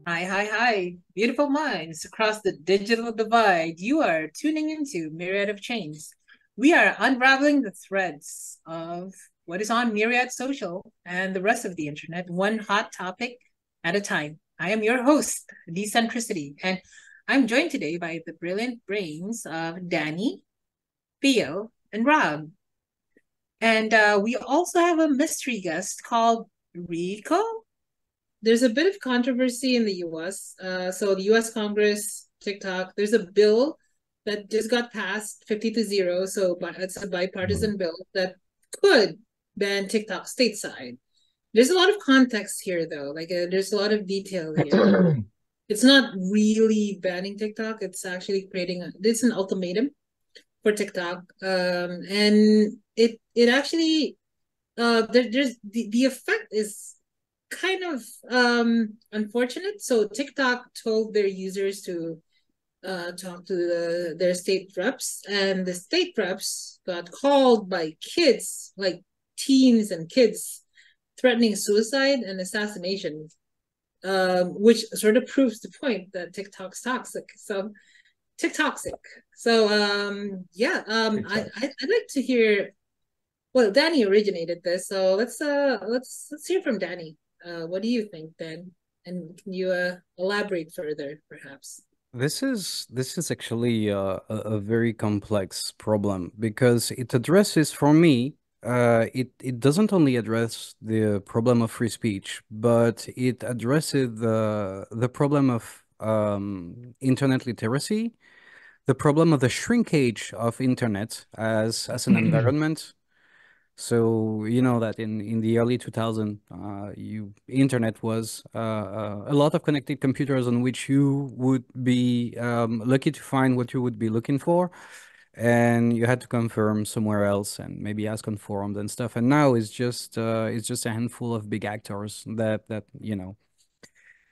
Hi, hi, hi, beautiful minds across the digital divide. You are tuning into Myriad of Chains. We are unraveling the threads of what is on Myriad.Social and the rest of the internet, one hot topic at a time. I am your host, Decentricity, and I'm joined today by the brilliant brains of Danny, Theo, and Rob. And we also have a mystery guest called Rico. There's a bit of controversy in the US. So the US Congress, TikTok, there's a bill that just got passed 50-0. So it's a bipartisan bill that could ban TikTok stateside. There's a lot of context here, though. There's a lot of detail here. It's not really banning TikTok. It's actually it's an ultimatum for TikTok. And it actually, there's the effect is kind of unfortunate. So TikTok told their users to talk to their state reps, and the state reps got called by kids, like teens and kids, threatening suicide and assassination, which sort of proves the point that TikTok's toxic. So TikToxic. So yeah, I'd like to hear. Well, Danny originated this, so let's hear from Danny. What do you think, Dan? And can you elaborate further, perhaps? This is actually a very complex problem because it addresses, for me, it doesn't only address the problem of free speech, but it addresses the problem of internet literacy, the problem of the shrinkage of internet as an environment. So you know that in the early 2000, you internet was a lot of connected computers on which you would be lucky to find what you would be looking for, and you had to confirm somewhere else and maybe ask on forums and stuff. And now it's just a handful of big actors that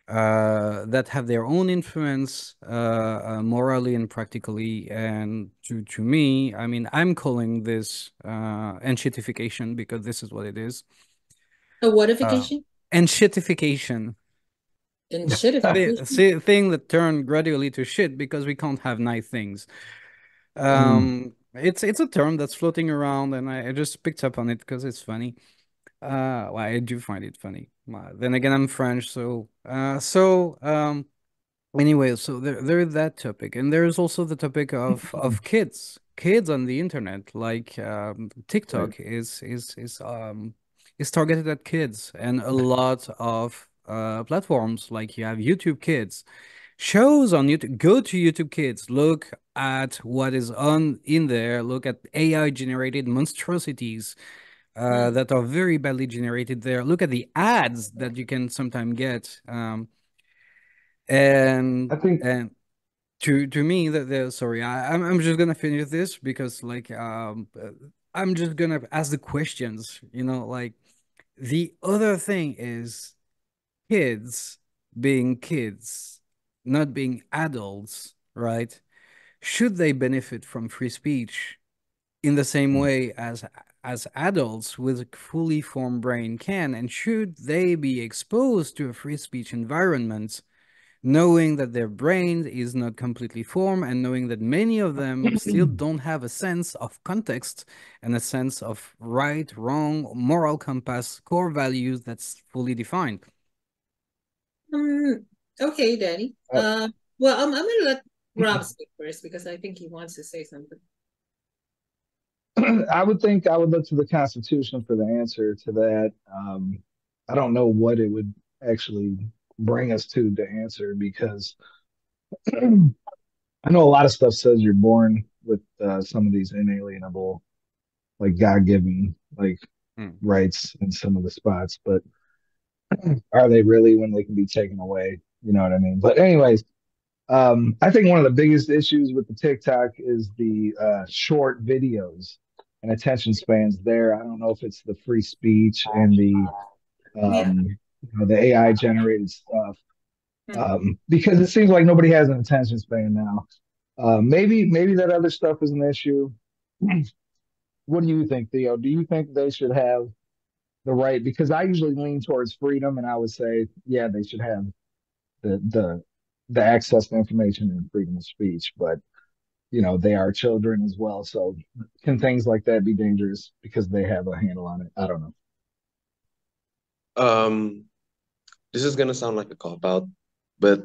that have their own influence morally and practically. And to me, I mean, I'm calling this enshittification because this is what it is. A Uh, whatification enshittification, and shitification. the thing that turned gradually to shit because we can't have nice things. Mm. It's a term that's floating around, and I just picked up on it because it's funny. Well, I do find it funny. Then again, I'm French, so. Anyway, so there is that topic, and there's also the topic of kids on the internet. Like Right. TikTok is targeted at kids, and a lot of platforms like you have YouTube Kids, shows on YouTube. Go to YouTube Kids, look at what is on in there. Look at AI generated monstrosities Mm. that are very badly generated there. Look at the ads that you can sometimes get. I And think and to me that the sorry I'm just gonna finish this because like I'm just gonna ask the questions, like the other thing is kids being kids, not being adults, right? Should they benefit from free speech in the same way as adults with a fully formed brain can, and should they be exposed to a free speech environment, knowing that their brain is not completely formed and knowing that many of them still don't have a sense of context and a sense of right, wrong, moral compass, core values that's fully defined. Um, okay, Danny. uh, Well, I'm gonna let Rob speak first because I think he wants to say something. I would think I would look to the Constitution for the answer to that. I don't know what it would actually bring us to the answer because I know a lot of stuff says you're born with some of these inalienable, like God-given, like Mm. rights in some of the spots, but are they really when they can be taken away? You know what I mean? But anyways, I think one of the biggest issues with the TikTok is the short videos and attention spans there. I don't know if it's the free speech and the Yeah. the AI generated stuff, Mm. because it seems like nobody has an attention span now. Maybe that other stuff is an issue. what do you think, Theo? Do you think they should have the right? Because I usually lean towards freedom, and I would say, yeah, they should have the the the access to information and freedom of speech. But they are children as well. So can things like that be dangerous because they have a handle on it? I don't know. Um, this is gonna sound like a cop out, but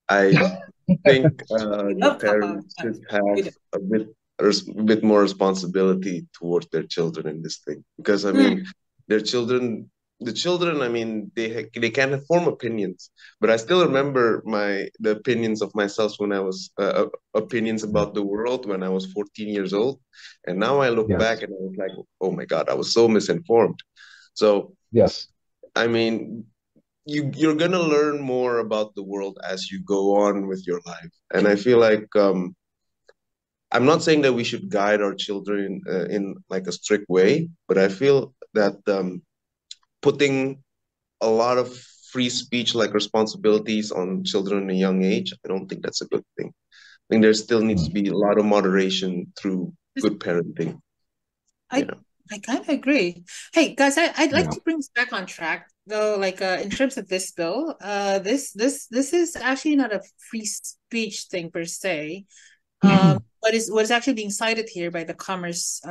I think We the love cop out. parents should have a bit more responsibility towards their children in this thing. Because I mean, their children, the children, I mean, they can form opinions, but I still remember the opinions of myself when I was opinions about the world when I was 14 years old, and now I look back Yes. and I was like, oh my God, I was so misinformed. So Yes. I mean, you're gonna learn more about the world as you go on with your life, and I feel like I'm not saying that we should guide our children in like a strict way, but I feel that putting a lot of free speech like responsibilities on children at a young age, I don't think that's a good thing. I think there still needs to Mm. be a lot of moderation through good parenting. I Yeah. I kind of agree. Hey guys, I'd like Yeah. to bring us back on track though. Like in terms of this bill, this is actually not a free speech thing per se. What is actually being cited here by the Commerce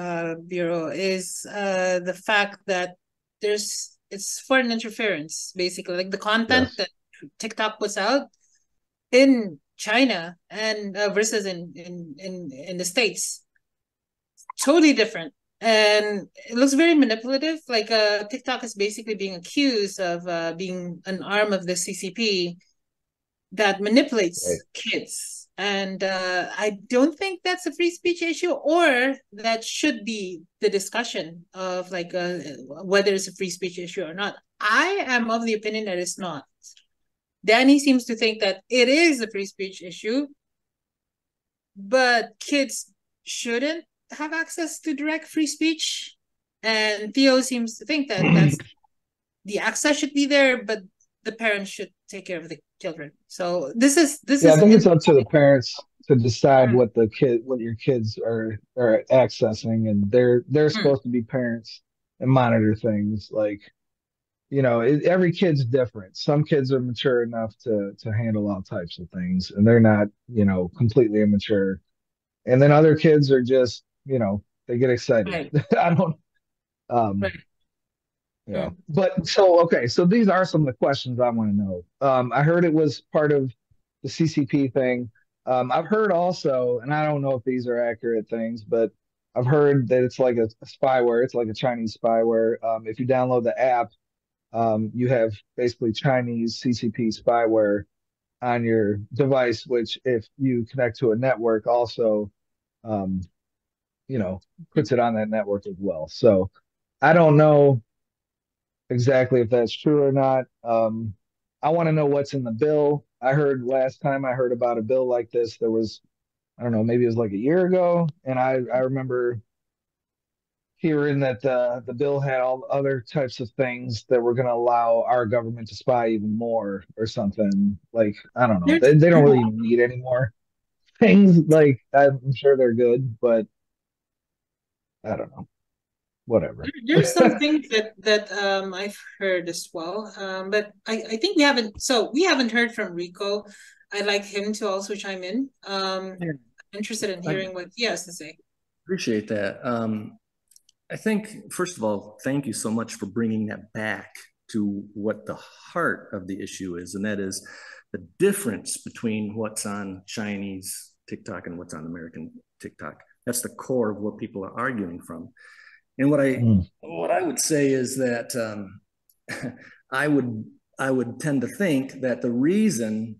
Bureau is the fact that it's foreign interference, basically, like the content Yes. that TikTok puts out in China and versus in the States, totally different. And it looks very manipulative. Like TikTok is basically being accused of being an arm of the CCP that Right. manipulates kids. And I don't think that's a free speech issue, or that should be the discussion of like whether it's a free speech issue or not. I am of the opinion that it's not. Danny seems to think that it is a free speech issue, but kids shouldn't have access to direct free speech. And Theo seems to think that the access should be there, but the parents should take care of the children. So this Yeah, I is think in it's up to the parents to decide what your kids are accessing, and they're supposed to be parents and monitor things. Like, every kid's different. Some kids are mature enough to handle all types of things, and they're not, completely immature. And then other kids are just, they get excited. right, I don't, um, right. but so okay, so these are some of the questions I want to know. I heard it was part of the CCP thing. I've heard also, and I don't know if these are accurate things, but I've heard that it's like a spyware. It's like a Chinese spyware. If you download the app, you have basically Chinese CCP spyware on your device, which if you connect to a network, also, um, puts it on that network as well. So I don't know exactly if that's true or not. I want to know what's in the bill. I heard last time I heard about a bill like this, there was, I don't know, maybe it was like a year ago, and I remember hearing that the bill had all other types of things that were going to allow our government to spy even more or something. Like, I don't know, There's they don't really even need any more things. Like, I'm sure they're good, but I don't know, whatever. there's some things that I've heard as well. But I think we haven't heard from Rico. I'd like him to also chime in. Yeah, Interested in I hearing what he has to say. appreciate that. I think, first of all, thank you so much for bringing that back to what the heart of the issue is, and that is the difference between what's on Chinese TikTok and what's on American TikTok. That's the core of what people are arguing from. And Mm. what I would say is that I would tend to think that the reason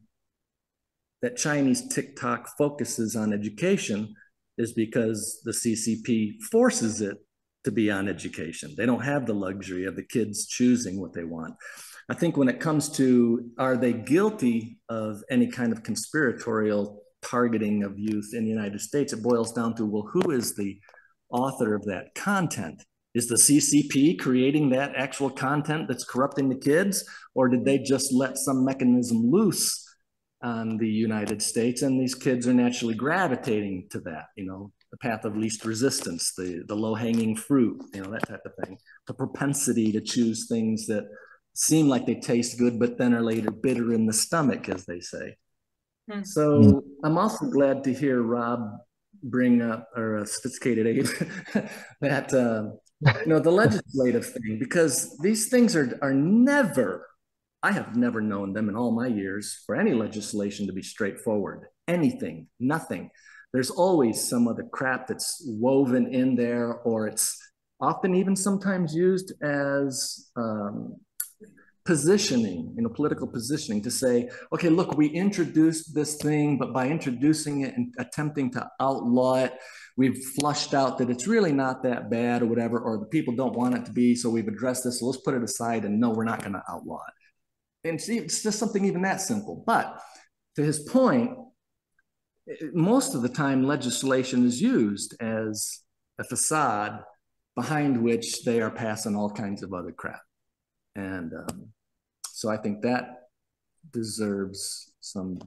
that Chinese TikTok focuses on education is because the CCP forces it to be on education. They don't have the luxury of the kids choosing what they want. I think when it comes to are they guilty of any kind of conspiratorial targeting of youth in the United States, it boils down to, well, who is the author of that content? Is the CCP creating that actual content that's corrupting the kids, or did they just let some mechanism loose on the United States and these kids are naturally gravitating to that? the path of least resistance, the low-hanging fruit, you know, that type of thing. The propensity to choose things that seem like they taste good, but then are later bitter in the stomach, as they say. So I'm also glad to hear Rob bring up, or a sophisticated aid, that you know, the legislative thing, because these things are never, I have never known them in all my years for any legislation to be straightforward. Anything, nothing. There's always some other crap that's woven in there, or it's often even sometimes used as positioning, you know, political positioning, to say, okay, look, we introduced this thing, but by introducing it and attempting to outlaw it, we've flushed out that it's really not that bad or whatever, or the people don't want it to be, so we've addressed this, so let's put it aside, and no, we're not going to outlaw it. And see, it's just something even that simple. But to his point, most of the time legislation is used as a facade behind which they are passing all kinds of other crap. And so I think that deserves some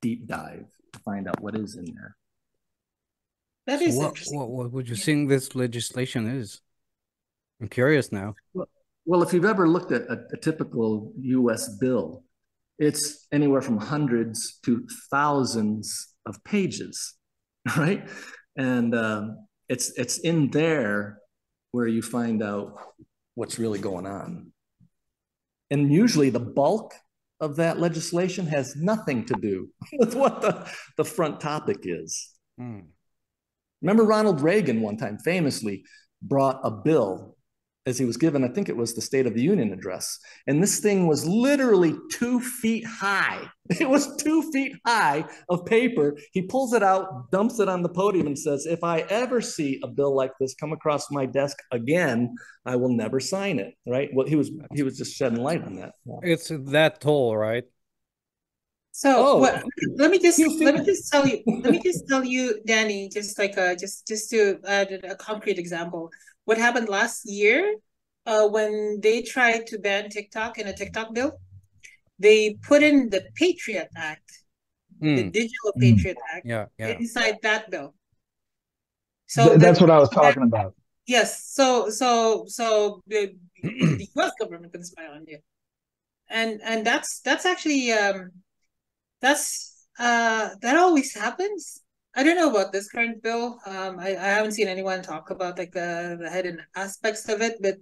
deep dive to find out what is in there. That is interesting. What would you think this legislation is? I'm curious now. Well, if you've ever looked at a typical US bill, it's anywhere from hundreds to thousands of pages, right? And it's in there where you find out what's really going on. And usually the bulk of that legislation has nothing to do with what the front topic is. Remember Ronald Reagan one time famously brought a bill as he was given, I think it was the State of the Union address. And this thing was literally 2 feet high. It was 2 feet high of paper. He pulls it out, dumps it on the podium and says, if I ever see a bill like this come across my desk again, I will never sign it, right? Well, he was just shedding light on that. It's that tall, right? So let me just tell you, Danny, just like just to add a concrete example. What happened last year when they tried to ban TikTok in a TikTok bill? They put in the Patriot Act, the Digital Patriot Act, inside that bill. So that's what I was talking about. Yes. So the US government can spy on you, and that's actually that always happens. I don't know about this current bill. I haven't seen anyone talk about like the hidden aspects of it, but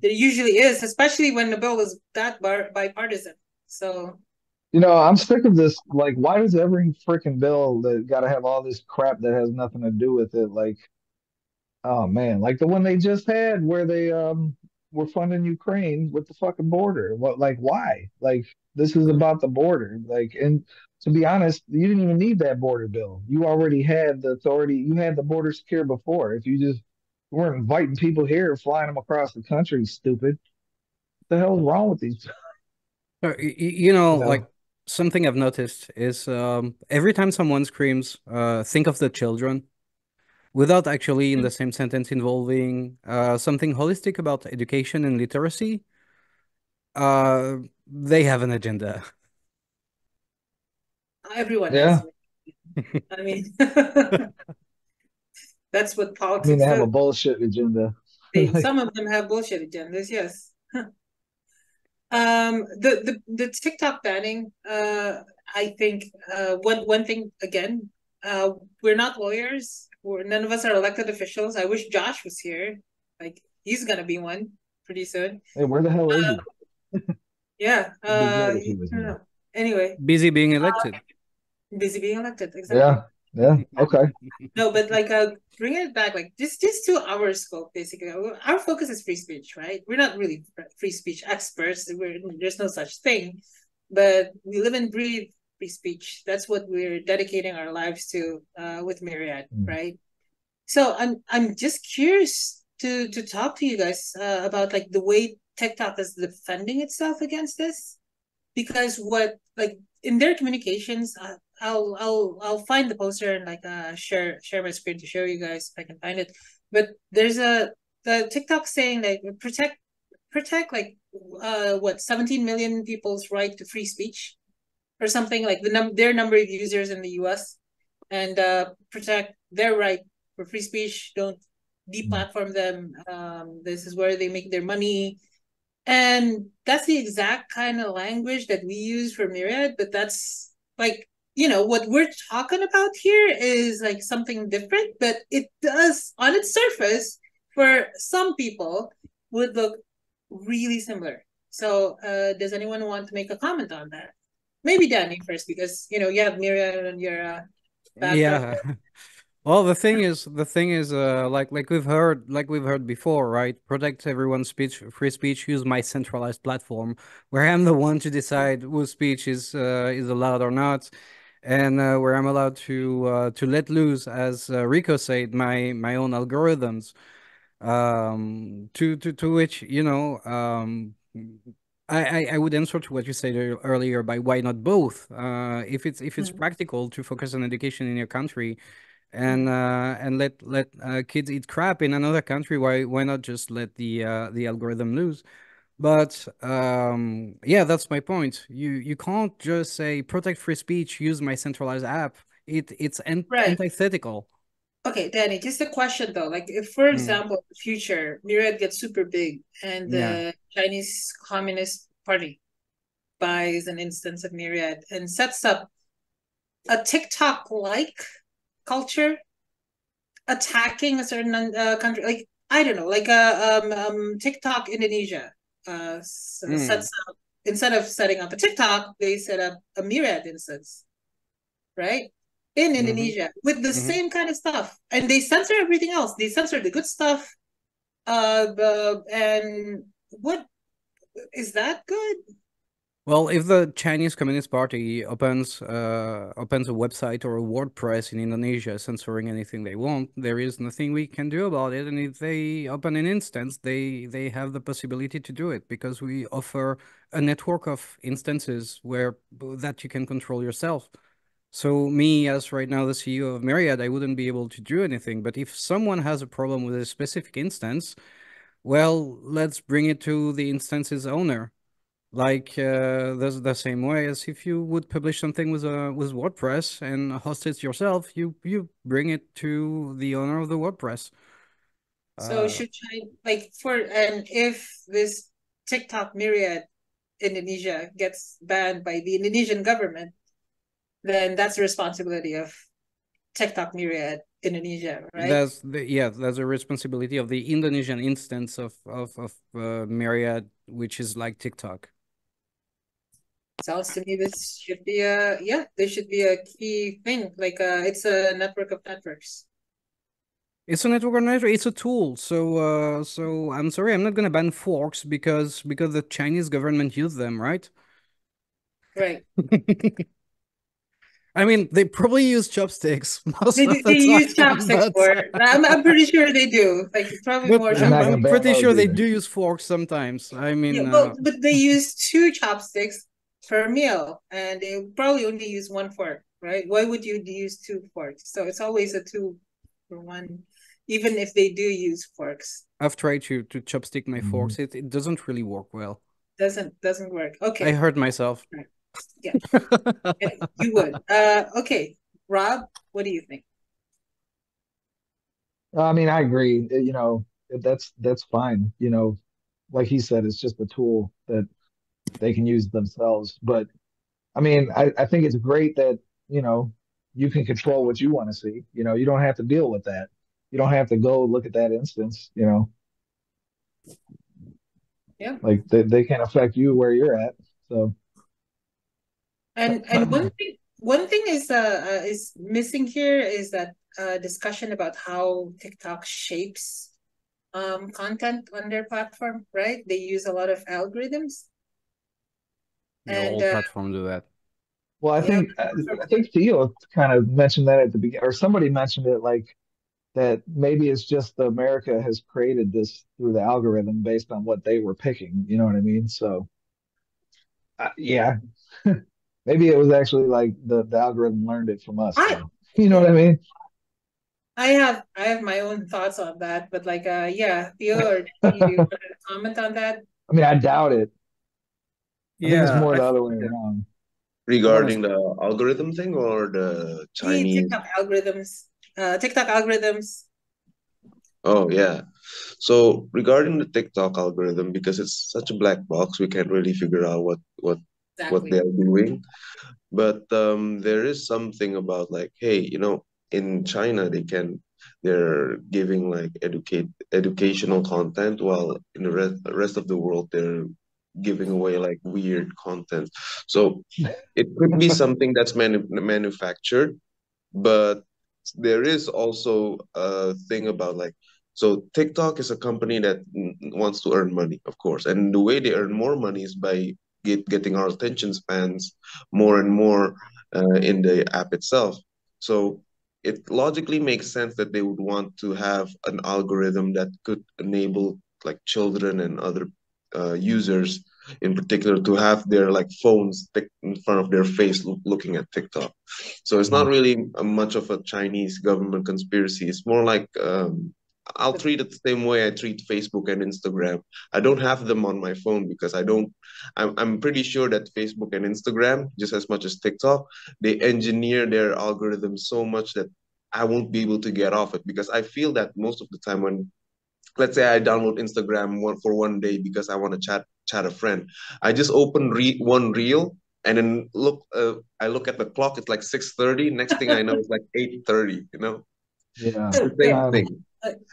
there usually is, especially when the bill is that bipartisan. So, you know, I'm sick of this. Like, why does every freaking bill that got to have all this crap that has nothing to do with it? Like, oh man, like the one they just had where they were funding Ukraine with the fucking border. What, like, why? Like, this is about the border. Like, and to be honest, you didn't even need that border bill. You already had the authority. You had the border secure before. If you just weren't inviting people here, flying them across the country, stupid. What the hell's wrong with these? You know, like something I've noticed is every time someone screams, think of the children, without actually in the same sentence involving something holistic about education and literacy, they have an agenda. Everyone has. I mean, that's what politics I mean, they have do. a bullshit agenda. Some of them have bullshit agendas, yes. The TikTok banning, I think one thing again, we're not lawyers. None of us are elected officials. I wish Josh was here. Like, he's gonna be one pretty soon. Hey, where the hell is he? Yeah. Anyway. Busy being elected. Busy being elected, exactly. Yeah. Okay. No, but like bringing it back, like just to our scope, basically. Our focus is free speech, right? We're not really free speech experts. There's no such thing, but we live and breathe free speech. That's what we're dedicating our lives to with Myriad, right? So I'm just curious to talk to you guys about like the way TikTok is defending itself against this, because what, like, in their communications, I'll find the poster and like share my screen to show you guys if I can find it. But there's the TikTok saying like protect like 17 million people's right to free speech or something, like their number of users in the US, and protect their right for free speech. Don't deplatform them. This is where they make their money. And that's the exact kind of language that we use for Myriad, but that's like, what we're talking about here is like something different, but it does, on its surface, for some people, would look really similar. So, does anyone want to make a comment on that? Maybe Danny first, because you have Myriad on your background. Yeah. Well, the thing is, like we've heard before, right? Protect everyone's speech, free speech. Use my centralized platform, where I'm the one to decide whose speech is allowed or not, and where I'm allowed to let loose, as Rico said, my own algorithms. To which I would answer to what you said earlier by why not both? If it's Mhm. practical to focus on education in your country and let kids eat crap in another country, why not just let the algorithm loose? But yeah, that's my point. You can't just say protect free speech, use my centralized app. It's Right. antithetical. Okay, Danny, just a question though. Like, if, for Mm, example, in the future, Myriad gets super big and yeah. the Chinese Communist Party buys an instance of Myriad and sets up a TikTok-like culture attacking a certain country, like, I don't know, like TikTok Indonesia Mm, sets up, instead of setting up a TikTok, they set up a Myriad instance, right? In mm-hmm, Indonesia with the mm-hmm. same kind of stuff. And they censor everything else. They censor the good stuff. And what is that good? Well, if the Chinese Communist Party opens a website or a WordPress in Indonesia, censoring anything they want, there is nothing we can do about it. And if they open an instance, they have the possibility to do it because we offer a network of instances where that you can control yourself. So me, as right now the CEO of Myriad, I wouldn't be able to do anything. But if someone has a problem with a specific instance, well, let's bring it to the instance's owner. Like the same way as if you would publish something with WordPress and host it yourself, you bring it to the owner of the WordPress. So Uh, should China, like, and if this TikTok Myriad Indonesia gets banned by the Indonesian government, then that's the responsibility of TikTok Myriad Indonesia, right? that's a responsibility of the Indonesian instance of Myriad, which is like TikTok. Sounds to me this should be there should be a key thing. Like it's a network of networks. It's a network organizer. It's a tool. So I'm sorry, I'm not gonna ban forks because the Chinese government used them, right? Right. I mean, they probably use chopsticks most of They the use time, chopsticks for it. I'm pretty sure they do. Like probably but more They're not chopsticks. gonna I'm ban pretty those sure they either. do use forks sometimes. I Yeah, mean, but they use two chopsticks per meal, and they probably only use one fork, right? Why would you use two forks? So it's always a two for one, even if they do use forks. I've tried to chopstick my Mhm. forks. It doesn't really work well. Doesn't work. I Okay. hurt myself. Right. Yeah, yeah, you would. Okay. Rob, what do you think? I mean, I agree. That's fine. Like he said, it's just a tool that they can use themselves. But I mean, I think it's great that, you know, you can control what you want to see. You don't have to deal with that. You don't have to go look at that instance, Yeah. like they can affect you where you're at. So, And one thing is missing here is that discussion about how TikTok shapes content on their platform, right? They use a lot of algorithms Yeah, and all platforms do that. well, I yeah, think I think Theo kind of mentioned that at the beginning, or somebody mentioned it, like that maybe it's just America has created this through the algorithm based on what they were picking. You know what I mean? So, yeah, maybe it was actually like the algorithm learned it from us. I Then, you know what I mean? I have my own thoughts on that, but like yeah, Theo or Danny, do you want to comment on that? I mean, I doubt it. I think it's Yeah, more I the other think way around. go on. Regarding the algorithm thing or the The Chinese? TikTok algorithms. TikTok algorithms. Oh yeah. So regarding the TikTok algorithm, because it's such a black box, we can't really figure out what Exactly. they're doing. But there is something about like, hey, in China they're giving like educational content, while in the rest of the world they're giving away like weird content. So it could be something that's manufactured, but there is also a thing about like, so TikTok is a company that wants to earn money, of course, and the way they earn more money is by getting our attention spans more and more in the app itself. So it logically makes sense that they would want to have an algorithm that could enable like children and other users in particular to have their like phones in front of their face looking at TikTok. So it's not Mhm. really much of a Chinese government conspiracy. It's more like I'll But treat it the same way I treat Facebook and Instagram. I don't have them on my phone because I don't. I'm pretty sure that Facebook and Instagram, just as much as TikTok, they engineer their algorithms so much that I won't be able to get off it, because I feel that most of the time when, let's say, I download Instagram for one day because I want to chat a friend. I just open one reel and then I look at the clock. It's like 6:30. Next thing I know, it's like 8:30. Yeah. It's the wait, same thing.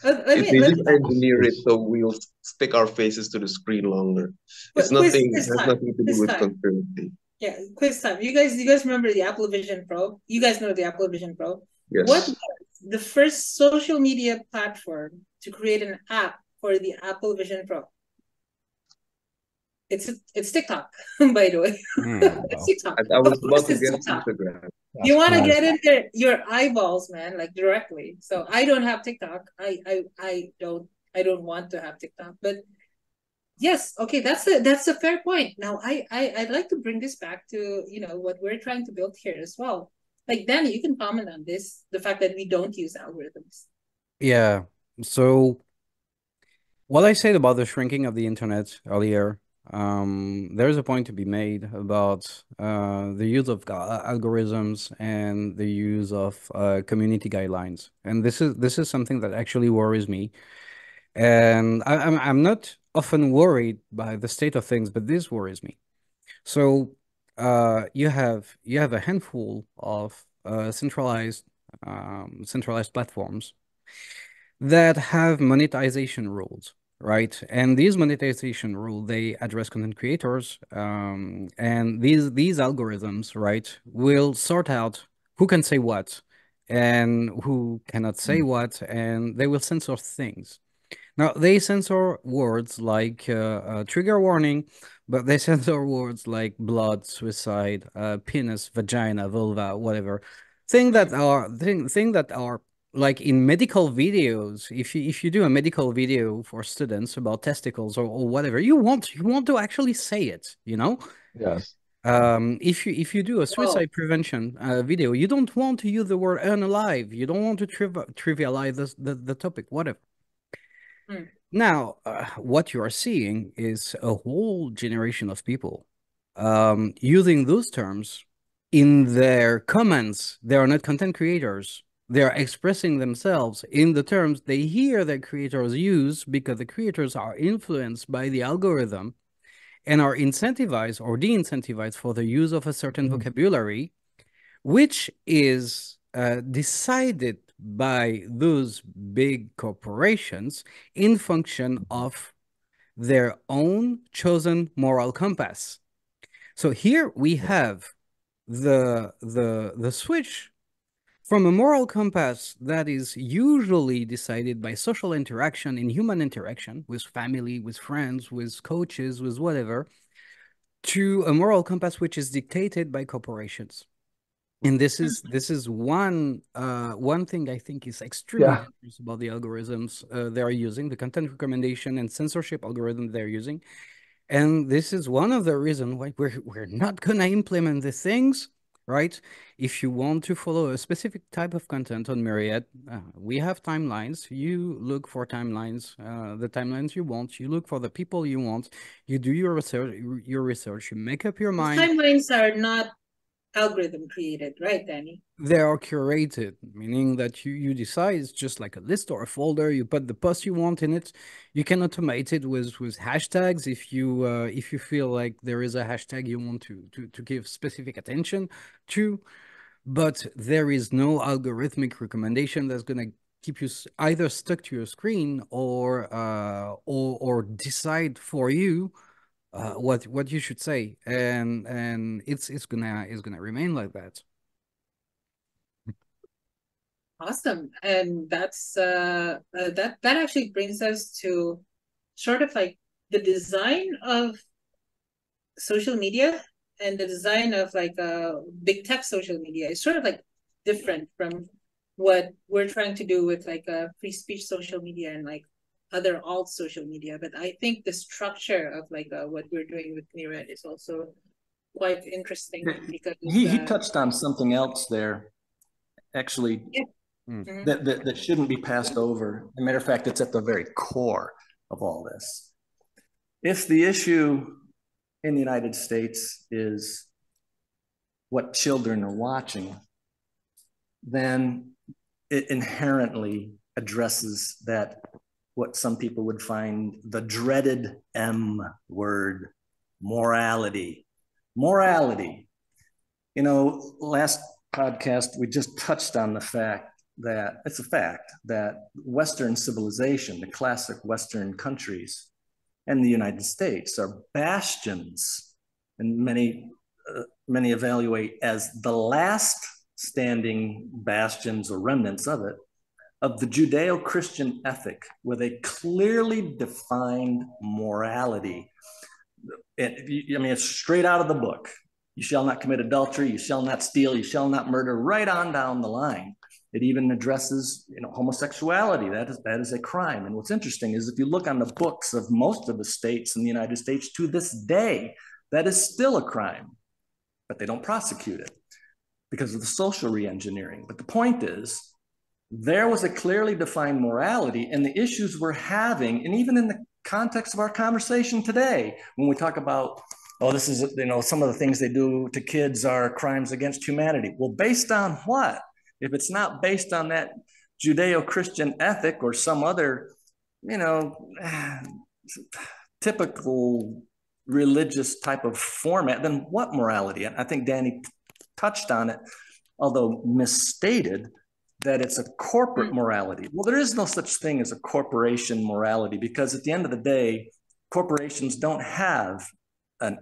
let me They let just me engineer it It's so we'll stick our faces to the screen longer. It's quiz nothing. It quiz has time. nothing to do Quiz with time. conspiracy. Yeah, quiz time. You guys remember the Apple Vision Pro? You guys know the Apple Vision Pro. What Yes. was the first social media platform to create an app for the Apple Vision Pro? It's TikTok, by the way. It's Wow. TikTok. I Of was course about to it's guess TikTok. Instagram. You that's want to get classic. in there your eyeballs, man, like directly. So I don't have TikTok. I don't want to have TikTok. But yes, okay, that's a fair point. Now I'd like to bring this back to, what we're trying to build here as well. Like Danny, you can comment on this, the fact that we don't use algorithms. Yeah. So what I said about the shrinking of the internet earlier, there's a point to be made about the use of algorithms and the use of community guidelines, and this is something that actually worries me. And I'm not often worried by the state of things, but this worries me. So you have a handful of centralized platforms that have monetization rules, right? And these monetization rules, they address content creators, and these algorithms, right, will sort out who can say what and who cannot say what, and they will censor things. Now, they censor words like trigger warning, but they censor words like blood, suicide, penis, vagina, vulva, whatever. Mm. Thing that are like in medical videos. If you do a medical video for students about testicles or whatever, you want to actually say it, you know? Yes. If you do a Well, suicide prevention video, you don't want to use the word unalive. You don't want to trivialize the topic, whatever. mm, Now, what you are seeing is a whole generation of people using those terms in their comments. They are not content creators. They are expressing themselves in the terms they hear their creators use because the creators are influenced by the algorithm and are incentivized or de-incentivized for the use of a certain Mhm. vocabulary, which is decided by those big corporations in function of their own chosen moral compass. So here we have the switch from a moral compass that is usually decided by social interaction in human interaction with family, with friends, with coaches, with whatever, to a moral compass which is dictated by corporations. And this is one thing I think is extremely Yeah. dangerous about the algorithms they are using, the content recommendation and censorship algorithm they're using. And this is one of the reasons why we're not gonna implement the things, right? If you want to follow a specific type of content on Myriad, we have timelines. You look for timelines, the timelines you want. You look for the people you want. You do your research. You make up your the mind. timelines are not algorithm created, right, Danny? They are curated, meaning that you decide it's just like a list or a folder. You put the post you want in it. You can automate it with hashtags if you feel like there is a hashtag you want to give specific attention to. But there is no algorithmic recommendation that's gonna keep you either stuck to your screen or decide for you what you should say, and it's gonna remain like that. Awesome. And that actually brings us to sort of like the design of social media and the design of like big tech social media is sort of like different from what we're trying to do with like free speech social media and like other alt social media. But I think the structure of like what we're doing with Myriad is also quite interesting because he touched on something else there, actually, yeah. that shouldn't be passed over. As a matter of fact, it's at the very core of all this. If the issue in the United States is what children are watching, then it inherently addresses that, what some people would find the dreaded M word, morality. Morality. You know, last podcast, we just touched on the fact that it's a fact that Western civilization, the classic Western countries, and the United States are bastions, and many evaluate as the last standing bastions or remnants of it, of the Judeo-Christian ethic with a clearly defined morality. I mean, it's straight out of the book. You shall not commit adultery, you shall not steal, you shall not murder, right on down the line. It even addresses, homosexuality. That is a crime. And what's interesting is if you look on the books of most of the states in the United States to this day, that is still a crime, but they don't prosecute it because of the social reengineering. But the point is, there was a clearly defined morality, and the issues we're having, and even in the context of our conversation today, when we talk about, oh, this is, some of the things they do to kids are crimes against humanity. Well, based on what? If it's not based on that Judeo-Christian ethic or some other, typical religious type of format, then what morality? And I think Danny touched on it, although misstated, that it's a corporate morality. Well, there is no such thing as a corporation morality, because at the end of the day, corporations don't have a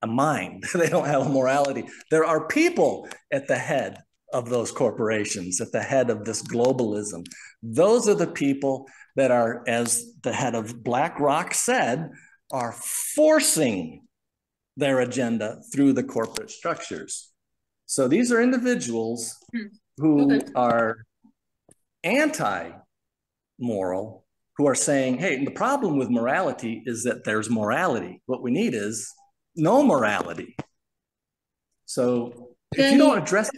mind. They don't have a morality. There are people at the head of those corporations, at the head of this globalism. Those are the people that are, as the head of BlackRock said, are forcing their agenda through the corporate structures. So these are individuals who are anti-moral, who are saying, hey, the problem with morality is that there's morality. What we need is no morality. So if you don't address it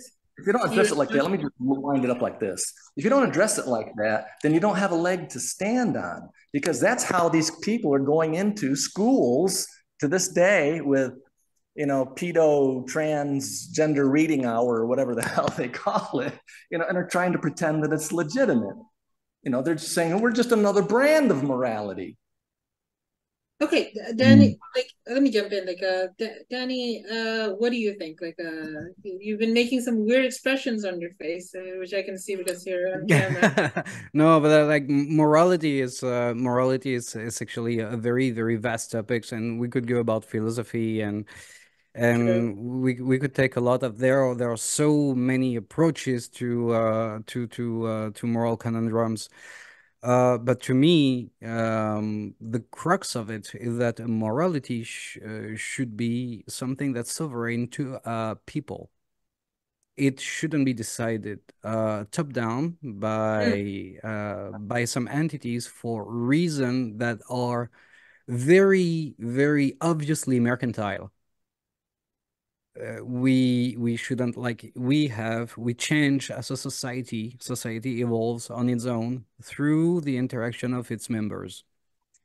like that, let me just wind it up like this. If you don't address it like that, then you don't have a leg to stand on, because that's how these people are going into schools to this day with, pedo transgender reading hour or whatever the hell they call it, and are trying to pretend that it's legitimate. They're just saying, oh, we're just another brand of morality. Okay, Danny, let me jump in. Danny, what do you think? You've been making some weird expressions on your face, which I can see because you're on camera. No, but morality is actually a very, very vast topic, and we could go about philosophy and we could take a lot of there are so many approaches to moral conundrums. But to me, the crux of it is that morality should be something that's sovereign to people. It shouldn't be decided top down by some entities for reasons that are very, very obviously mercantile. We shouldn't, like, we change as a society evolves on its own through the interaction of its members,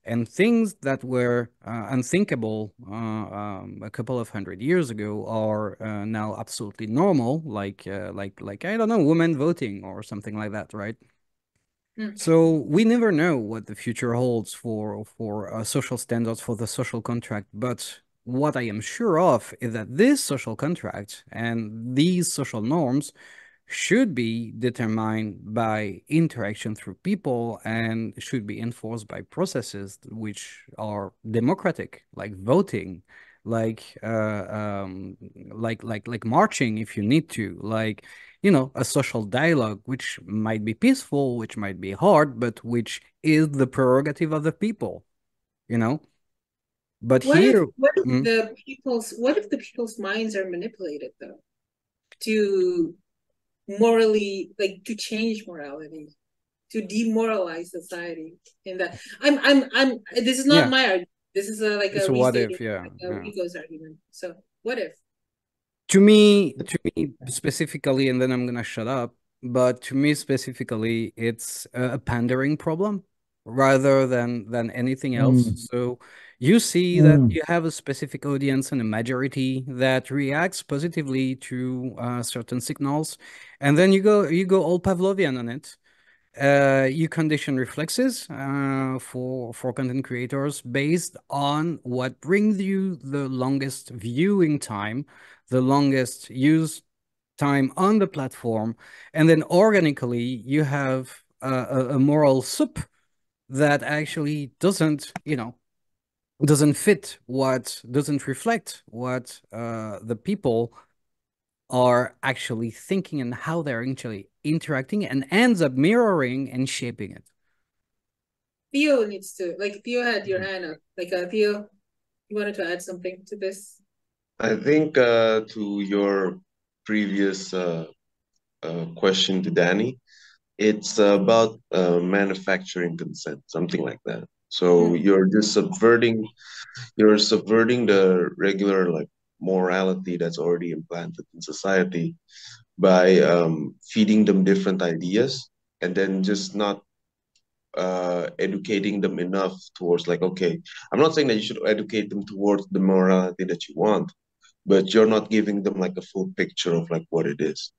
And things that were unthinkable a couple of 100 years ago are now absolutely normal, like I don't know, women voting or something like that, right? So we never know what the future holds for social standards, for the social contract. But what I am sure of is that this social contract and these social norms should be determined by interaction through people and should be enforced by processes which are democratic, like voting, like like marching if you need to, like a social dialogue, which might be peaceful, which might be hard, but which is the prerogative of the people, you know. But What if here, mm, what if the people's minds are manipulated though to morally, like, to change morality, to demoralize society? In that, I'm this is not yeah, my argument. This is like a it's a what restating, if, yeah, like a yeah. Rico's argument. So what if? To me specifically, and then I'm gonna shut up. But to me specifically, it's a pandering problem rather than anything else. Mm, So you see that mm. you have a specific audience and a majority that reacts positively to certain signals, and then you go all Pavlovian on it. You condition reflexes for content creators based on what brings you the longest viewing time, the longest use time on the platform, and then organically you have a moral soup that actually doesn't reflect what the people are actually thinking and how they're actually interacting, and ends up mirroring and shaping it. Theo needs to, like, Theo had your hand up. Like, Theo, you wanted to add something to this? I think to your previous question to Danny, it's about manufacturing consent, something like that. So you're subverting the regular like morality that's already implanted in society by feeding them different ideas and then just not educating them enough towards like, okay, I'm not saying that you should educate them towards the morality that you want, but you're not giving them like a full picture of like what it is,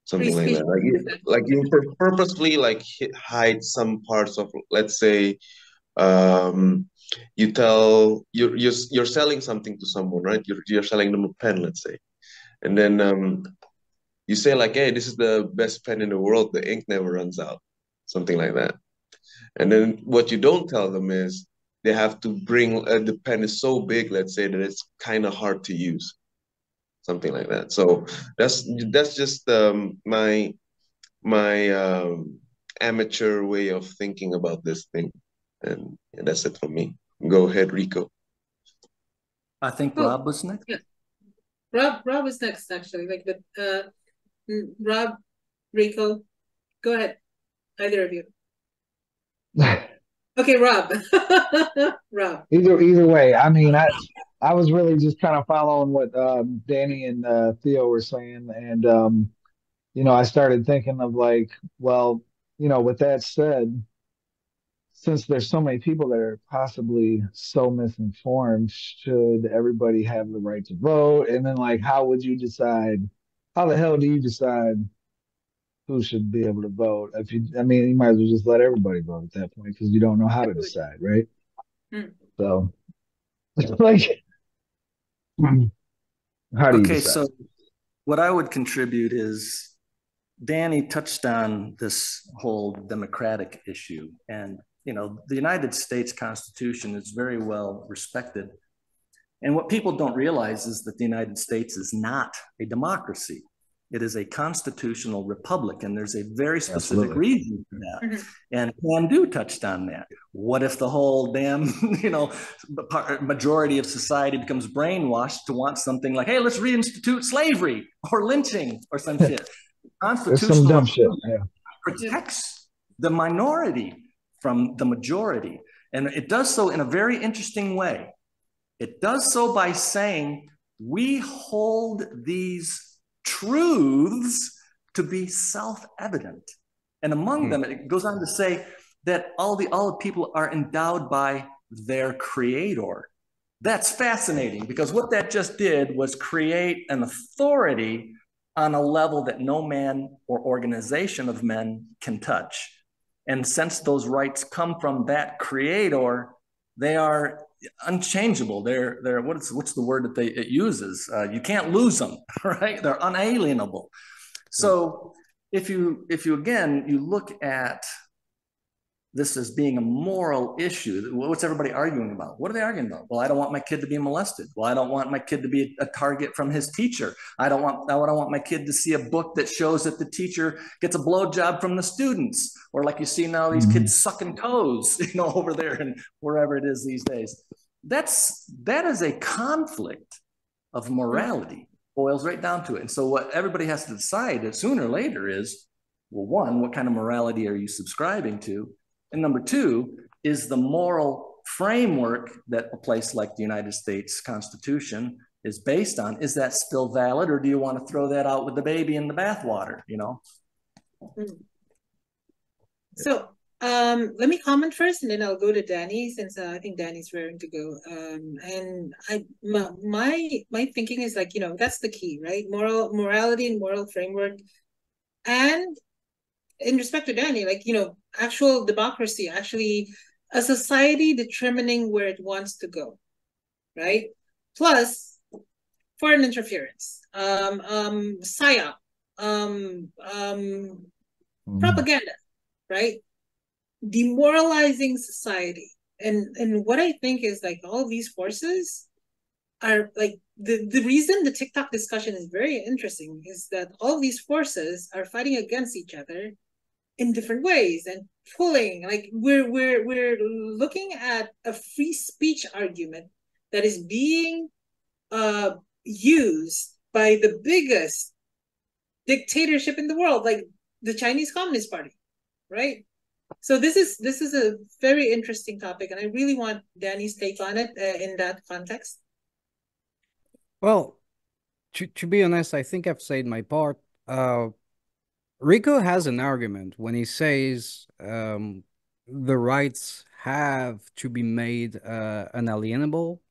Free something like speech that. Like you purposefully like hide some parts of, let's say, um, you're selling something to someone, right? You're selling them a pen, let's say, and then you say like, hey, this is the best pen in the world. The ink never runs out, something like that. And then what you don't tell them is they have to bring the pen is so big, let's say, that it's kind of hard to use, something like that. So that's just my amateur way of thinking about this thing, and that's it for me. Go ahead, Rico. I think Oh, Rob was next. yeah. Rob is next, actually. Like, the Rob, Rico, go ahead. Either of you. Okay, Rob. Rob. Either way, I mean, I was really just kind of following what Danny and Theo were saying, and I started thinking of like, well, with that said, since there's so many people that are possibly so misinformed, should everybody have the right to vote? And then, like, how would you decide? How the hell do you decide who should be able to vote? I mean, you might as well just let everybody vote at that point because you don't know how to decide, right? Hmm. So, like, how do you Okay, decide? so what I would contribute is Danny touched on this whole democratic issue. And, the United States Constitution is very well respected. And what people don't realize is that the United States is not a democracy. It is a constitutional republic, and there's a very specific Absolutely. reason for that. Mhm. And Pandu touched on that. What if the whole damn, majority of society becomes brainwashed to want something like, hey, let's reinstitute slavery or lynching or some shit? There's some Constitutional dumb shit. republic Yeah. protects the minority from the majority. And it does so in a very interesting way. It does so by saying, we hold these truths to be self-evident. And among them, it goes on to say, that all the people are endowed by their creator. That's fascinating, because what that just did was create an authority on a level that no man or organization of men can touch. And since those rights come from that creator, they are unchangeable. They're what's the word that it uses? You can't lose them, right? They're unalienable. So if you again you look at this as being a moral issue, what's everybody arguing about? What are they arguing about? Well, I don't want my kid to be molested. Well, I don't want my kid to be a target from his teacher. I don't want my kid to see a book that shows that the teacher gets a blowjob from the students, or like you see now these kids sucking toes, over there and wherever it is these days. That is a conflict of morality. Boils right down to it. And so what everybody has to decide sooner or later is, well, one, what kind of morality are you subscribing to? And number two, is the moral framework that a place like the United States Constitution is based on, is that still valid, or do you want to throw that out with the baby in the bathwater, So let me comment first, and then I'll go to Danny, since I think Danny's raring to go. And my thinking is like, that's the key, right? Morality and moral framework. And in respect to Danny, like, actual democracy, actually a society determining where it wants to go, right? Plus foreign interference, psyop, propaganda, right? Demoralizing society. And what I think is like all these forces are like the reason the TikTok discussion is very interesting is that all these forces are fighting against each other in different ways and pulling, like we're looking at a free speech argument that is being used by the biggest dictatorship in the world, like the Chinese Communist Party, right? So this is a very interesting topic, and I really want Danny's take on it in that context. Well, to be honest, I think I've said my part. Rico has an argument when he says the rights have to be made unalienable.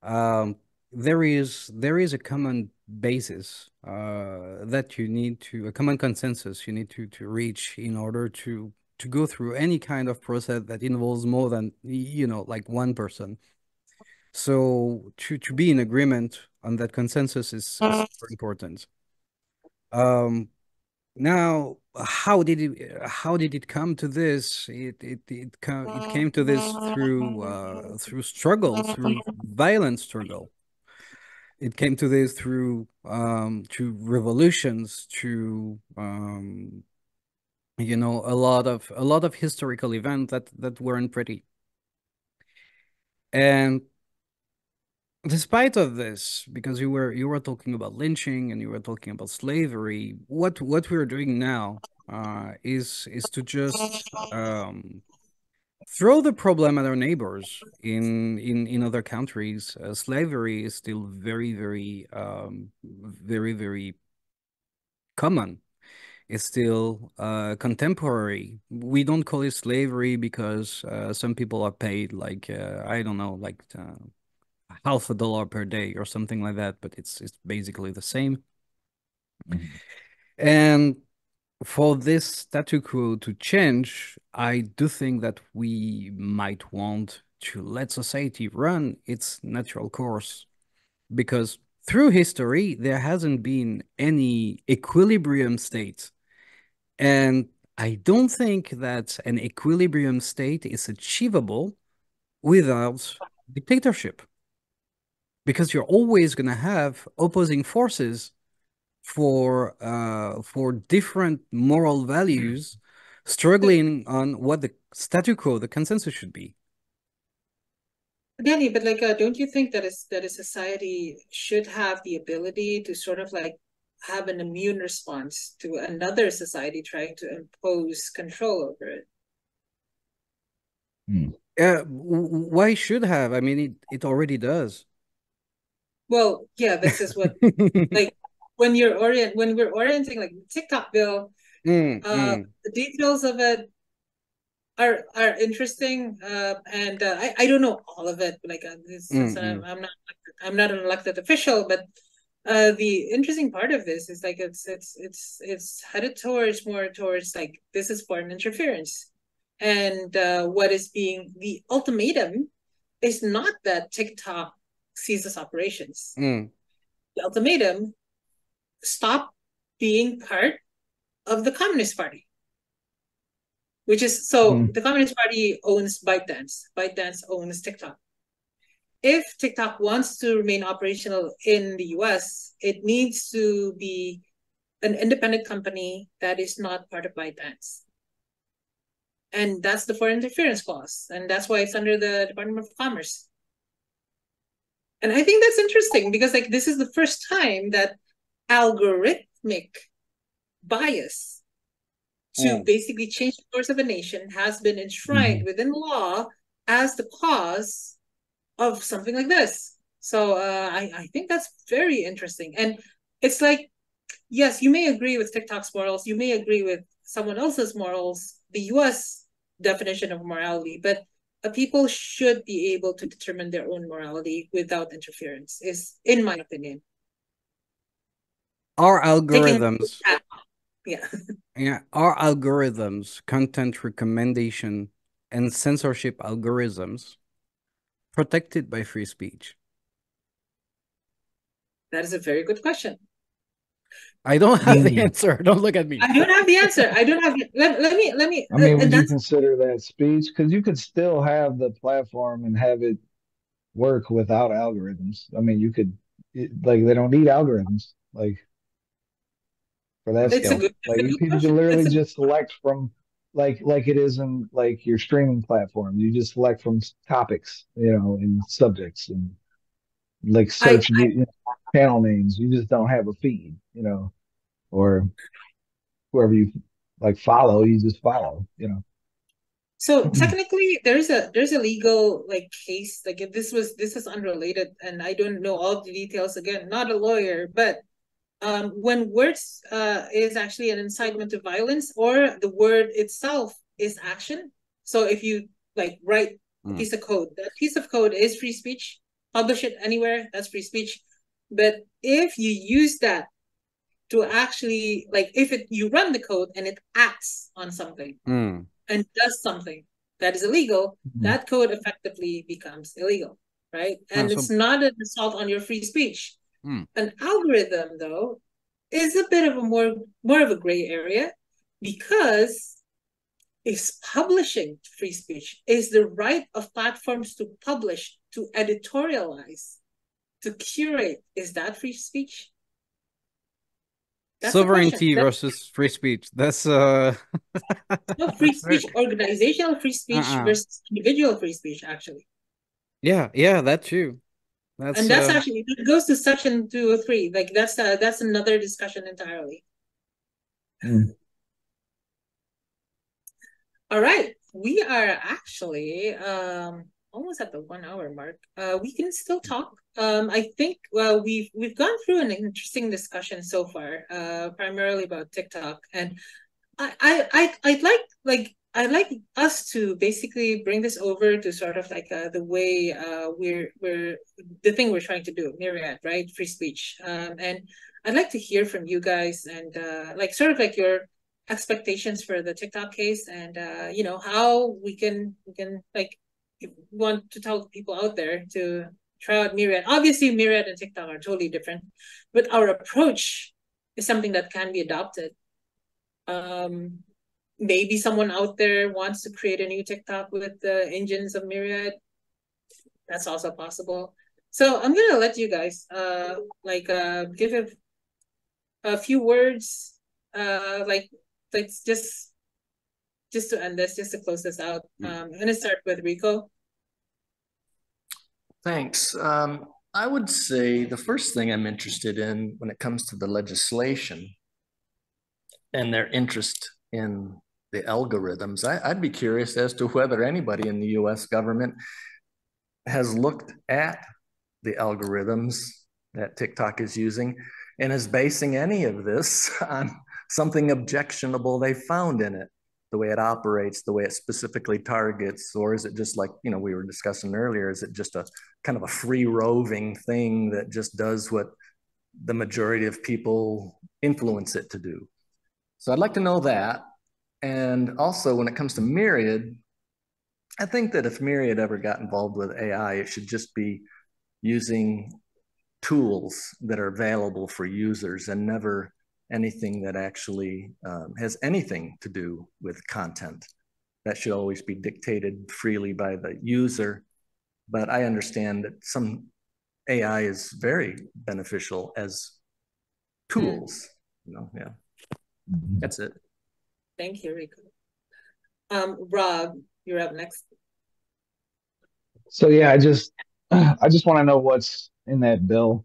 There is a common basis that you need to, a common consensus you need to reach in order to go through any kind of process that involves more than, like one person. So to be in agreement on that consensus is super important. Now, how did it come to this? It came to this through struggle, through violent struggle. It came to this through revolutions, to a lot of historical events that weren't pretty. And despite of this, because you were talking about lynching and you were talking about slavery, what we're doing now is to just throw the problem at our neighbors in other countries. Slavery is still very, very, very, very common. It's still contemporary. We don't call it slavery because some people are paid like I don't know, like $50 per day or something like that, but it's basically the same. And for this statu quo to change, I do think that we might want to let society run its natural course, because through history, there hasn't been any equilibrium state. And I don't think that an equilibrium state is achievable without dictatorship, because you're always going to have opposing forces for different moral values struggling on what the statu quo, the consensus should be. Danny, but like, don't you think that a society should have the ability to sort of like have an immune response to another society trying to impose control over it? Why should have? I mean, it already does. Well, yeah, this is what like when we're orienting like TikTok bill, the details of it are interesting, and I don't know all of it. Like since I'm not an elected official, but the interesting part of this is like it's headed towards more towards like this is foreign interference, and what is being the ultimatum is not that TikTok ceases operations. Mm. The ultimatum: stop being part of the Communist Party. Which is so the Communist Party owns ByteDance. ByteDance owns TikTok. If TikTok wants to remain operational in the US, it needs to be an independent company that is not part of ByteDance. And that's the foreign interference clause. And that's why it's under the Department of Commerce. And I think that's interesting because like this is the first time that algorithmic bias to basically change the course of a nation has been enshrined within law as the cause of something like this. So I think that's very interesting. And it's like, yes, you may agree with TikTok's morals, you may agree with someone else's morals, the US definition of morality, but people should be able to determine their own morality without interference, is in my opinion. Our algorithms, yeah. Yeah, our algorithms, content recommendation, and censorship algorithms protected by free speech? That is a very good question. I don't have the answer. Don't look at me. I don't have the answer. I don't have. Let me. I mean, would you consider that speech? Because you could still have the platform and have it work without algorithms. I mean, you could, like, they don't need algorithms. Like, for that It's scale, like you can literally just select from, like it is in like your streaming platform. You just select from topics, and subjects, and like search channel names. You just don't have a feed, or whoever you like follow, you just follow. So technically, there's a legal like case. Like if this is unrelated, and I don't know all the details. Again, not a lawyer, but when words is actually an incitement to violence, or the word itself is action. So if you like write a piece of code, that piece of code is free speech. Publish it anywhere, that's free speech. But if you use that to actually like if you run the code and it acts on something and does something that is illegal, that code effectively becomes illegal, right? And it's not an assault on your free speech. An algorithm, though, is a bit of a more of a gray area because it's publishing free speech, is the right of platforms to publish, to editorialize, to curate. Is that free speech? That's sovereignty versus free speech. That's no, free speech, organizational free speech versus individual free speech, actually. Yeah, that's true. And that's actually, it goes to section 203. Like that's another discussion entirely. All right, we are actually almost at the 1 hour mark. We can still talk. I think we've gone through an interesting discussion so far, primarily about TikTok, and I'd like us to basically bring this over to sort of like the way we're the thing we're trying to do, Myriad, right? Free speech. And I'd like to hear from you guys and like sort of like your expectations for the TikTok case, and how we can like want to tell people out there to try out Myriad. Obviously, Myriad and TikTok are totally different, but our approach is something that can be adopted. Maybe someone out there wants to create a new TikTok with the engines of Myriad. That's also possible. So I'm gonna let you guys give a few words, like just to end this, just to close this out. I'm gonna start with Rico. Thanks. I would say the first thing I'm interested in when it comes to the legislation and their interest in the algorithms, I'd be curious as to whether anybody in the US government has looked at the algorithms that TikTok is using and is basing any of this on something objectionable they found in it. the way it operates, the way it specifically targets, or is it just like, you know, we were discussing earlier, is it just a kind of a free roving thing that just does what the majority of people influence it to do? So I'd like to know that. And also when it comes to Myriad, I think that if Myriad ever got involved with AI, it should just be using tools that are available for users and never anything that actually has anything to do with content. That should always be dictated freely by the user. But I understand that some AI is very beneficial as tools. You know, yeah. That's it. Thank you, Rico. Rob, you're up next. So yeah, I just want to know what's in that bill.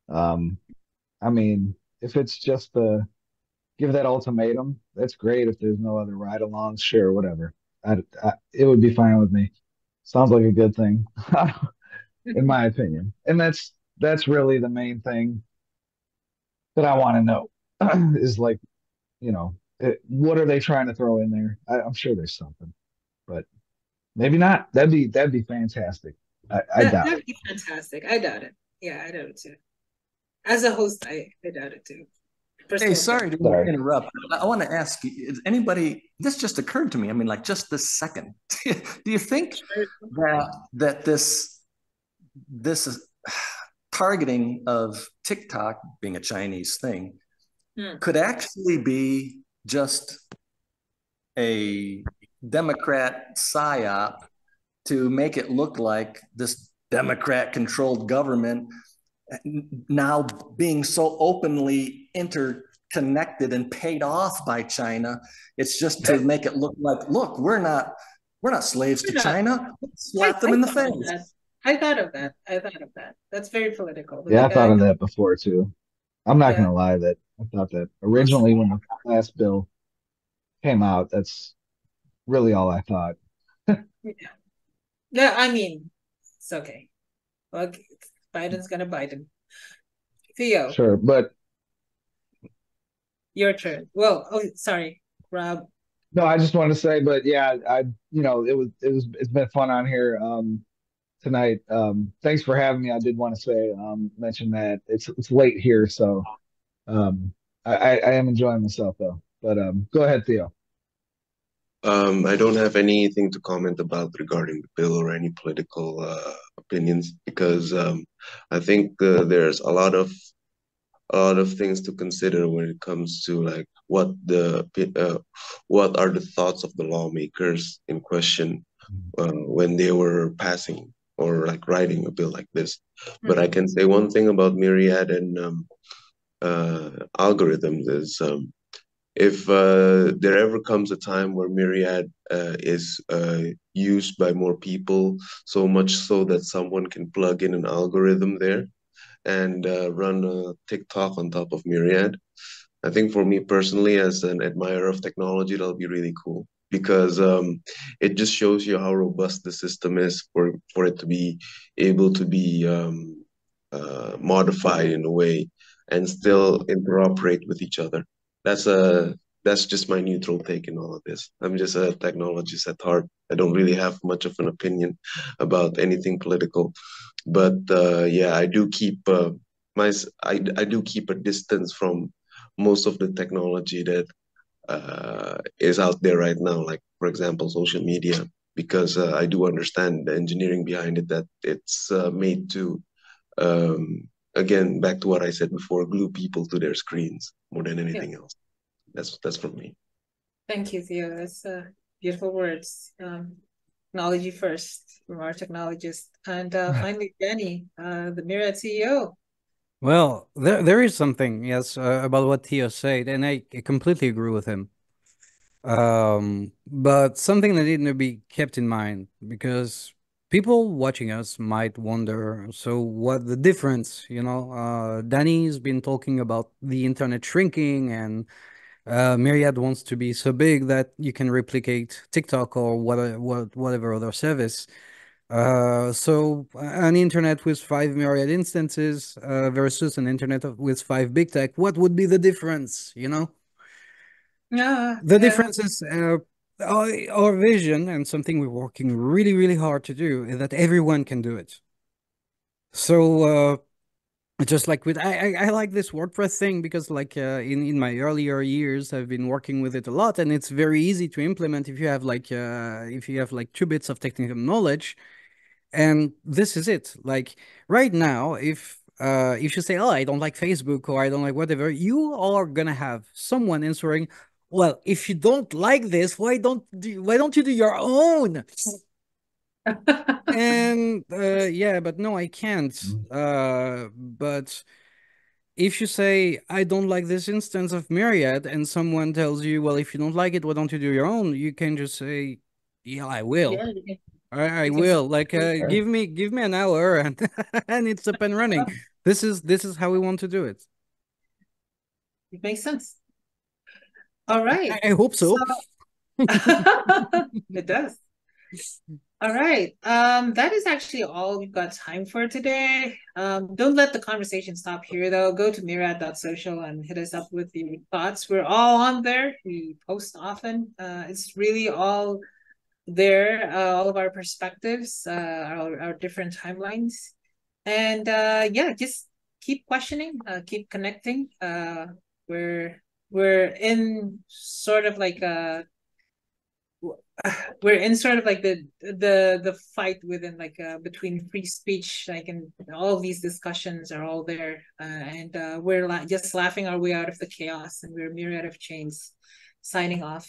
Um, I mean, if it's just the give that ultimatum, that's great. If there's no other ride-alongs, sure, whatever. It would be fine with me. Sounds like a good thing, in my opinion. And that's really the main thing that I want to know is like, what are they trying to throw in there? I'm sure there's something, but maybe not. That'd be fantastic. I doubt That'd it. be fantastic. I doubt it. Yeah, I doubt it too. As a host, I doubt it too. Hey, Personal sorry opinion. to Sorry. interrupt. I want to ask you, is anybody, this just occurred to me. I mean, like just this second. Do you think that this is targeting of TikTok being a Chinese thing could actually be just a Democrat psyop to make it look like this Democrat controlled government now being so openly interconnected and paid off by China. It's just to make it look like, look, we're not slaves to China. Slap them in the face. I thought of that. I thought of that. That's very political. Yeah, I Like thought of that before too. I'm not yeah. gonna lie that I thought that originally when the last bill came out, that's really all I thought. Yeah. Yeah, I mean, it's okay. Well, Biden's gonna Biden. Theo, Sure, but your turn. Well, oh, sorry, Rob. no, I just wanted to say, but yeah, it's been fun on here tonight. Thanks for having me. I did want to say mention that it's late here, so I am enjoying myself though. But go ahead, Theo. I don't have anything to comment about regarding the bill or any political opinions because I think there's a lot of things to consider when it comes to like what are the thoughts of the lawmakers in question when they were passing or like writing a bill like this. But I can say one thing about Myriad and algorithms is if there ever comes a time where Myriad is used by more people, so much so that someone can plug in an algorithm there and run a TikTok on top of Myriad. I think for me personally, as an admirer of technology, that'll be really cool because it just shows you how robust the system is for it to be able to be modified in a way and still interoperate with each other. That's a that's just my neutral take in all of this. I'm just a technologist at heart. I don't really have much of an opinion about anything political, but yeah, I do keep a distance from most of the technology that is out there right now, like for example, social media, because I do understand the engineering behind it, that it's made to again, back to what I said before, glue people to their screens more than anything else. That's from me. Thank you, Theo. That's beautiful words. Technology first from our technologist. And finally, Danny, the Myriad CEO. Well, there is something, yes, about what Theo said, and I completely agree with him. But something that needed to be kept in mind because people watching us might wonder, so what the difference, Danny's been talking about the internet shrinking and Myriad wants to be so big that you can replicate TikTok or whatever other service. So an internet with 5 Myriad instances versus an internet with 5 big tech, what would be the difference, The Yeah. difference is our vision, and something we're working really, really hard to do, is that everyone can do it. So just like with I like this WordPress thing because like in my earlier years I've been working with it a lot, and it's very easy to implement if you have like 2 bits of technical knowledge. And this is it. Like right now, if you say, "Oh, I don't like Facebook," or "I don't like whatever," you are gonna have someone answering, "Well, if you don't like this, why don't you do your own?" And yeah, but no, I can't. But if you say, "I don't like this instance of Myriad," and someone tells you, "Well, if you don't like it, why don't you do your own?" You can just say, "Yeah, I will. Yeah, I you can will. Like, Sure. give me an hour, and and it's up and running." This is how we want to do it. it makes sense. All right. I hope So so. it does. All right. That is actually all we've got time for today. Don't let the conversation stop here, though. Go to Myriad.Social and hit us up with your thoughts. We're all on there. We post often. It's really all there, all of our perspectives, our different timelines. And yeah, just keep questioning, keep connecting. We're in sort of like we're in sort of like the fight within like between free speech, like, and all of these discussions are all there, and we're just laughing our way out of the chaos, and we're Myriad of Chains signing off.